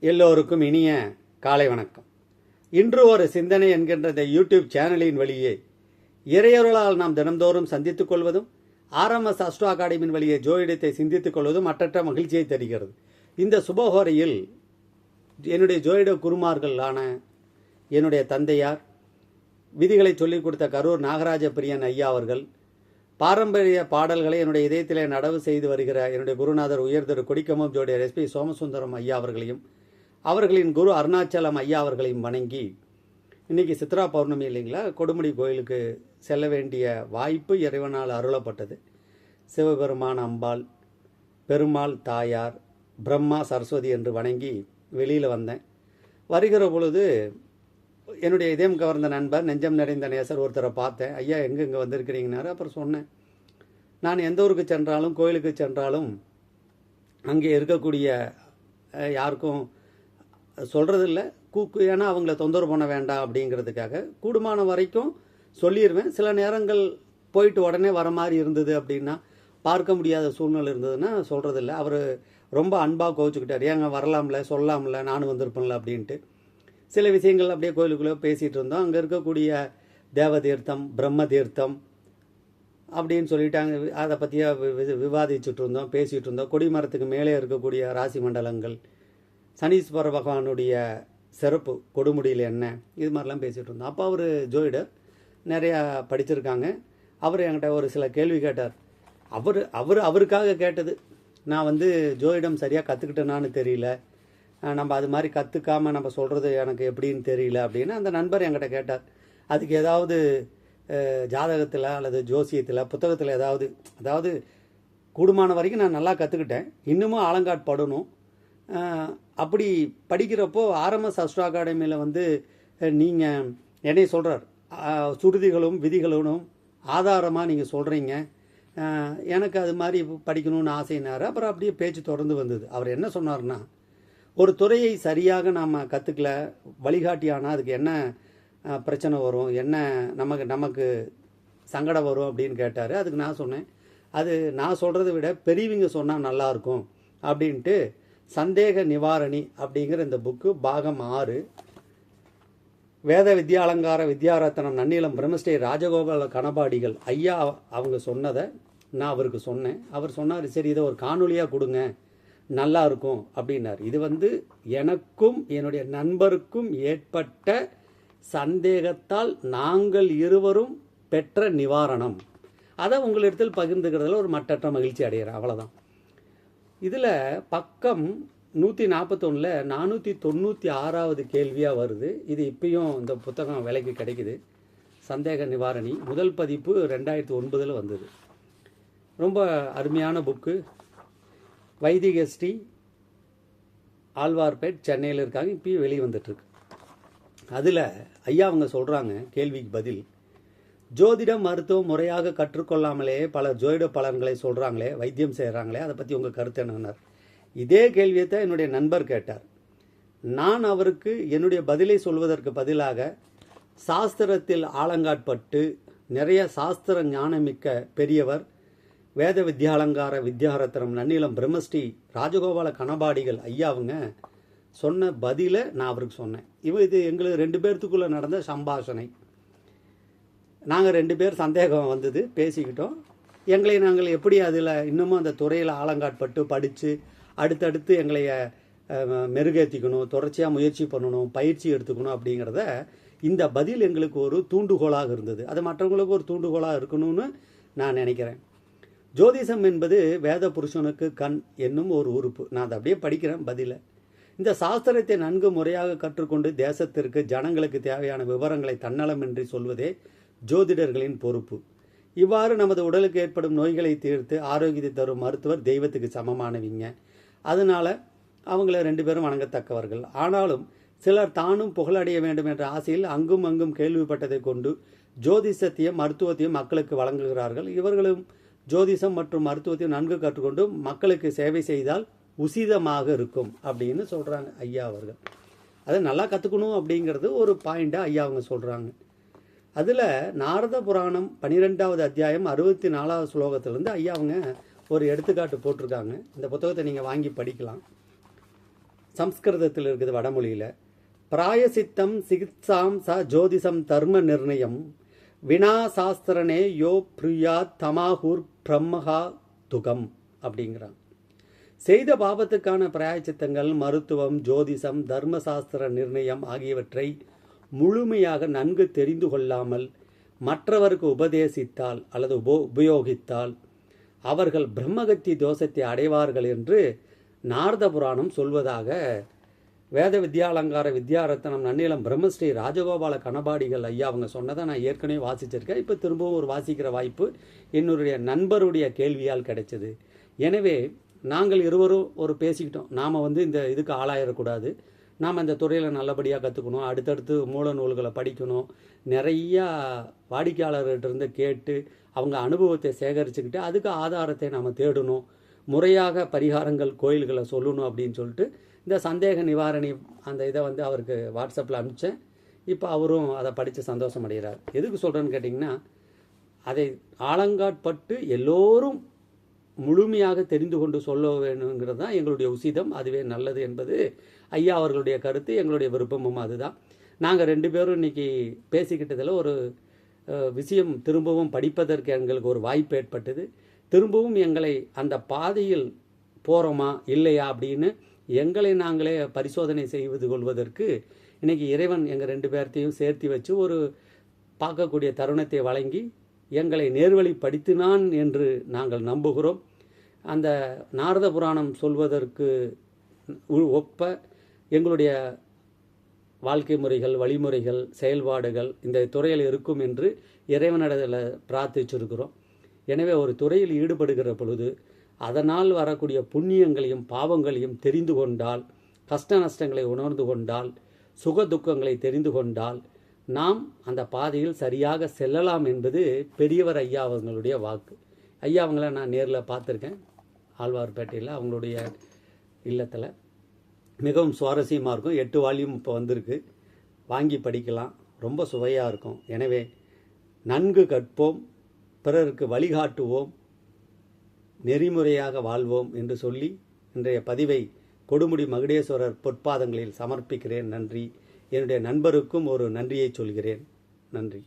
எல்லோருக்கும் இனிய காலை வணக்கம். இன்று ஒரு சிந்தனை என்கின்ற இந்த யூடியூப் சேனலின் வழியே இறையொருளால் நாம் தினந்தோறும் சந்தித்துக் கொள்வதும் ஆர்எம்எஸ் அஸ்ட்ரோ அகாடமியின் வழியே ஜோதிடத்தை சிந்தித்துக் கொள்வதும் மற்றற்ற மகிழ்ச்சியை தருகிறது. இந்த சுபஹோரையில் என்னுடைய ஜோதிட குருமார்களான என்னுடைய தந்தையார், விதிகளை சொல்லிக் கொடுத்த கரூர் நாகராஜ பிரியன் ஐயா அவர்கள், பாரம்பரிய பாடல்களை என்னுடைய இதயத்திலே நடவு செய்து வருகிற என்னுடைய குருநாதர் உயர்திரு கொடிக்கம்பம் ஜோதிடர் எஸ்பி சோமசுந்தரம் ஐயா அவர்களையும், அவர்களின் குரு அருணாச்சலம் ஐயா அவர்களையும் வணங்கி, இன்றைக்கி சித்ரா பௌர்ணமி இல்லைங்களா, கொடுமுடி கோயிலுக்கு செல்ல வேண்டிய வாய்ப்பு இறைவனால் அருளப்பட்டது. சிவபெருமான், அம்பாள், பெருமாள், தாயார், பிரம்மா, சரஸ்வதி என்று வணங்கி வெளியில் வந்தேன். வருகிற பொழுது என்னுடைய இதயம் கவர்ந்த நண்பர், நெஞ்சம் நிறைந்த நேசர் ஒருத்தரை பார்த்தேன். ஐயா எங்கே வந்திருக்கிறீங்கன்னாரு. அப்புறம் சொன்னேன், நான் எந்த ஊருக்கு சென்றாலும் கோயிலுக்கு சென்றாலும் அங்கே இருக்கக்கூடிய யாருக்கும் சொல்கிறதில்ல, ஏன்னா அவங்கள தொந்தரவு பண்ண வேண்டாம் அப்படிங்கிறதுக்காக கூடுமான வரைக்கும் சொல்லிடுவேன். சில நேரங்கள் போயிட்டு உடனே வர மாதிரி இருந்தது அப்படின்னா, பார்க்க முடியாத சூழ்நிலை இருந்ததுன்னா சொல்கிறதில்ல. அவர் ரொம்ப அன்பாக கோவிச்சுக்கிட்டார், ஏங்க வரலாம்ல, சொல்லலாம்ல, நானும் வந்திருப்பேன்ல அப்படின்ட்டு. சில விஷயங்கள் அப்படியே கோயிலுக்குள்ளே பேசிகிட்டு இருந்தோம். அங்கே இருக்கக்கூடிய தேவ தீர்த்தம், பிரம்ம தீர்த்தம் அப்படின்னு சொல்லிட்டாங்க. அதை பற்றியா விவாதிச்சுட்டு இருந்தோம், பேசிகிட்டு இருந்தோம். கொடிமரத்துக்கு மேலே இருக்கக்கூடிய ராசி மண்டலங்கள், சனீஸ்வர பகவானுடைய சிறப்பு, கொடுமுடியில் என்ன, இது மாதிரிலாம் பேசிகிட்டு இருந்தோம். அப்போ அவர் ஜோதிடர், நிறையா படிச்சிருக்காங்க. அவர் என்கிட்ட ஒரு சில கேள்வி கேட்டார். அவருக்காக கேட்டது. நான் ஜோதிடம் சரியாக கற்றுக்கிட்டேனான்னு தெரியல, நம்ம அது மாதிரி கற்றுக்காமல் நம்ம சொல்கிறது எனக்கு எப்படின்னு தெரியல அப்படின்னு அந்த நண்பர் என்கிட்ட கேட்டார். அதுக்கு ஏதாவது ஜாதகத்தில் அல்லது ஜோசியத்தில் புத்தகத்தில் அதாவது கூடுமான வரைக்கும் நான் நல்லா கற்றுக்கிட்டேன், இன்னமும் ஆலங்காட்படணும். அப்படி படிக்கிறப்போ ஆர்எம்எஸ் அஸ்ட்ரோ அகாடமியில் நீங்கள் என்னை சொல்கிறார், சுருதிகளும் விதிகளும் ஆதாரமாக நீங்கள் சொல்கிறீங்க, எனக்கு அது மாதிரி படிக்கணும்னு ஆசைனார். அப்புறம் அப்படியே பேச்சு தொடர்ந்து வந்தது. அவர் என்ன சொன்னார்னா, ஒரு துறையை சரியாக நாம் கற்றுக்கல, வழிகாட்டியானால் அதுக்கு என்ன பிரச்சனை வரும், என்ன நமக்கு சங்கடம் வரும் அப்படின்னு கேட்டார். அதுக்கு நான் சொன்னேன், அது நான் சொல்கிறத விட பெரியவங்க சொன்னால் நல்லாயிருக்கும் அப்படின்ட்டு சந்தேக நிவாரணி அப்படிங்கிற இந்த புக்கு பாகம் 6, வேத வித்யாலங்கார வித்யாரத்னம் நன்னிலம் பிரம்மஸ்ரீ ராஜகோபால கணபாடிகள் ஐயா அவங்க சொன்னதை நான் அவருக்கு சொன்னேன். அவர் சொன்னார், சரி இதை ஒரு காணொலியாக கொடுங்க, நல்லா இருக்கும் அப்படின்னார். இது எனக்கும் என்னுடைய நண்பருக்கும் ஏற்பட்ட சந்தேகத்தால் நாங்கள் இருவரும் பெற்ற நிவாரணம். அதை உங்களிடத்தில் பகிர்ந்துக்கிறதுல ஒரு மட்டற்ற மகிழ்ச்சி அடைகிறேன், அவ்வளோதான். இதில் பக்கம் 141 496வது கேள்வியாக வருது. இது இப்பயும் இந்த புத்தகம் விலைக்கு கிடைக்குது. சந்தேக நிவாரணி முதல் பதிப்பு 2009 வந்தது. ரொம்ப அருமையான புக்கு. வைதிக ஸ்ரீ ஆழ்வார்பேட் சென்னையில் இருக்காங்க, இப்பயும் வெளியே வந்துட்டுருக்கு. அதில் ஐயா அவங்க சொல்கிறாங்க, கேள்விக்கு பதில், ஜோதிடம் மருத்துவம் முறையாக கற்றுக்கொள்ளாமலே பல ஜோதிட பலன்களை சொல்கிறாங்களே, வைத்தியம் செய்கிறாங்களே, அதை பற்றி உங்கள் கருத்து என்னன்னார். இதே கேள்வியை தான் என்னுடைய நண்பர் கேட்டார். நான் அவருக்கு என்னுடைய பதிலை சொல்வதற்கு பதிலாக சாஸ்திரத்தில் ஆலங்காட்பட்டு நிறைய சாஸ்திர ஞானமிக்க பெரியவர், வேத வித்யாலங்கார வித்யாரத்னம் நன்னிலம் பிரம்மஸ்ரீ ராஜகோபால கணபாடிகள் ஐயா அவங்க சொன்ன பதிலை நான் அவருக்கு சொன்னேன். இது எங்களுக்கு 2 பேர்த்துக்குள்ளே நடந்த சம்பாஷணை. நாங்கள் 2 பேர் சந்தேகம் வந்தது, பேசிக்கிட்டோம். எங்களை நாங்கள் எப்படி அதில் இன்னமும் அந்த துறையில் ஆலங்காட்பட்டு படித்து அடுத்தடுத்து எங்களை மெருகேற்றிக்கணும், தொடர்ச்சியாக முயற்சி பண்ணணும், பயிற்சி எடுத்துக்கணும் அப்படிங்கிறத இந்த பதில் எங்களுக்கு ஒரு தூண்டுகோலாக இருந்தது. அது மற்றவங்களுக்கு ஒரு தூண்டுகோலாக இருக்கணும்னு நான் நினைக்கிறேன். ஜோதிஷம் என்பது வேத புருஷனுக்கு கண் என்னும் ஒரு உறுப்பு. நான் அதை அப்படியே படிக்கிறேன் பதிலை. இந்த சாஸ்திரத்தை நன்கு முறையாக கற்றுக்கொண்டு தேசத்திற்கு ஜனங்களுக்கு தேவையான விவரங்களை தன்னலமின்றி சொல்வதே ஜோதிடர்களின் பொறுப்பு. இவ்வாறு நமது உடலுக்கு ஏற்படும் நோய்களை தீர்த்து ஆரோக்கியத்தை தரும் மருத்துவர் தெய்வத்துக்கு சமமானவங்க. அதனால அவங்கள 2 பேரும் வணங்கத்தக்கவர்கள். ஆனாலும் சிலர் தானும் புகழடைய வேண்டும் என்ற ஆசையில் அங்கும் அங்கும் கேள்விப்பட்டதை கொண்டு ஜோதிஷத்தையும் மருத்துவத்தையும் மக்களுக்கு வழங்குகிறார்கள். இவர்களும் ஜோதிஷம் மற்றும் மருத்துவத்தையும் நன்கு கற்றுக்கொண்டு மக்களுக்கு சேவை செய்தால் உசிதமாக இருக்கும் அப்படின்னு சொல்கிறாங்க ஐயா அவர்கள். அதை நல்லா கற்றுக்கணும் அப்படிங்கிறது ஒரு பாயிண்டாக ஐயா அவங்க சொல்கிறாங்க. அதில் நாரத புராணம் 12வது அத்தியாயம் 64வது ஸ்லோகத்திலேருந்து ஐயா அவங்க ஒரு எடுத்துக்காட்டு போட்டிருக்காங்க. இந்த புத்தகத்தை நீங்கள் வாங்கி படிக்கலாம். சம்ஸ்கிருதத்தில் இருக்குது வடமொழியில். பிராயசித்தம் சிகித்சாம் ச ஜோதிஷம் தர்ம நிர்ணயம் வினா சாஸ்திரனே யோ பிரியாத் தமாஹூர் பிரம்மஹா துகம் அப்படிங்கிறான். செய்த பாபத்துக்கான பிராயச்சித்தங்கள், மருத்துவம், ஜோதிஷம், தர்மசாஸ்திர நிர்ணயம் ஆகியவற்றை முழுமையாக நன்கு தெரிந்து கொள்ளாமல் மற்றவருக்கு உபதேசித்தால் அல்லது உபயோகித்தால் அவர்கள் பிரம்மகத்தி தோஷத்தை அடைவார்கள் என்று நாரத புராணம் சொல்வதாக வேத வித்யாலங்கார வித்யாரத்னம் நன்னிலம் பிரம்மஸ்ரீ ராஜகோபால கணபாடிகள் ஐயா அவங்க சொன்னதை நான் ஏற்கனவே வாசிச்சிருக்கேன். இப்போ திரும்பவும் ஒரு வாசிக்கிற வாய்ப்பு என்னுடைய நண்பருடைய கேள்வியால் கிடைச்சது. எனவே நாங்கள் இருவரும் ஒரு பேசிக்கிட்டோம், நாம் இந்த இதுக்கு ஆளாயிடக்கூடாது, நாம் இந்த துறையில் நல்லபடியாக கற்றுக்கணும், அடுத்தடுத்து மூல நூல்களை படிக்கணும், நிறையா வாடிக்கையாளர்கிட்ட கேட்டு அவங்க அனுபவத்தை சேகரிச்சுக்கிட்டு அதுக்கு ஆதாரத்தை நாம் தேடணும், முறையாக பரிகாரங்கள் கோயில்களை சொல்லணும் அப்படின்னு சொல்லிட்டு இந்த சந்தேக நிவாரணி அந்த இதை அவருக்கு வாட்ஸ்அப்பில் அனுப்பிச்சேன். இப்போ அவரும் அதை படித்து சந்தோஷம் அடைகிறார். எதுக்கு சொல்கிறேன்னு கேட்டிங்கன்னா, அதை ஆலங்காட்பட்டு எல்லோரும் முழுமையாக தெரிந்து கொண்டு சொல்ல வேணுங்கிறது தான் எங்களுடைய உசிதம். அதுவே நல்லது என்பது ஐயா அவர்களுடைய கருத்து, எங்களுடைய விருப்பமும் அதுதான். நாங்கள் 2 பேரும் இன்றைக்கி பேசிக்கிட்டதில் ஒரு விஷயம் திரும்பவும் படிப்பதற்கு எங்களுக்கு ஒரு வாய்ப்பு ஏற்பட்டது. திரும்பவும் எங்களை அந்த பாதையில் போகிறோமா இல்லையா அப்படின்னு எங்களை நாங்களே பரிசோதனை செய்து கொள்வதற்கு இன்றைக்கி இறைவன் எங்கள் 2 பேர்த்தையும் சேர்த்து வச்சு ஒரு பார்க்கக்கூடிய தருணத்தை வழங்கி எங்களை நேர்வழிப்படுத்தினான் என்று நாங்கள் நம்புகிறோம். அந்த நாரத புராணம் சொல்வதற்கு ஒப்ப எங்களுடைய வாழ்க்கை முறைகள், வழிமுறைகள், செயல்பாடுகள் இந்த துறையில் இருக்கும் என்று இறைவனிடத்தில் பிரார்த்திச்சிருக்கிறோம். எனவே ஒரு துறையில் ஈடுபடுகிற பொழுது அதனால் வரக்கூடிய புண்ணியங்களையும் பாவங்களையும் தெரிந்து கொண்டால், கஷ்ட நஷ்டங்களை உணர்ந்து கொண்டால், சுக துக்கங்களை தெரிந்து கொண்டால் நாம் அந்த பாதையில் சரியாக செல்லலாம் என்பது பெரியவர் ஐயா அவங்களுடைய வாக்கு. ஐயா அவங்கள நான் நேரில் பார்த்துருக்கேன் ஆழ்வார்பேட்டையில், அவங்களுடைய இல்லத்தில். மிகவும் சுவாரஸ்யமாக இருக்கும். 8 வால்யூம் இப்போ வந்திருக்கு, வாங்கி படிக்கலாம், ரொம்ப சுவையாக இருக்கும். எனவே நன்கு கற்போம், பிறருக்கு வழிகாட்டுவோம், நெறிமுறையாக வாழ்வோம் என்று சொல்லி இன்றைய பதிவை கொடுமுடி மகுடேஸ்வரர் பொற்பாதங்களில் சமர்ப்பிக்கிறேன். நன்றி. என்னுடைய நண்பருக்கும் ஒரு நன்றியை சொல்கிறேன். நன்றி.